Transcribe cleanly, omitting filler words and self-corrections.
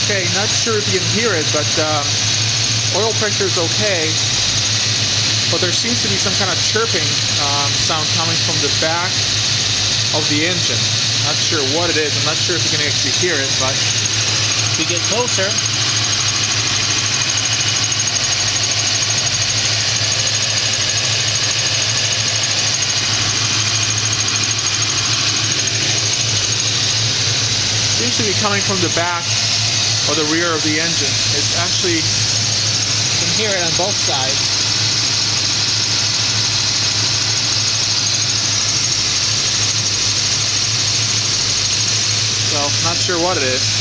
okay. Not sure if you can hear it, but oil pressure is okay. But there seems to be some kind of chirping sound coming from the back of the engine. Not sure what it is. I'm not sure if you can actually hear it, but if we get closer, seems to be coming from the back or the rear of the engine. It's actually, you can hear it on both sides. So, not sure what it is.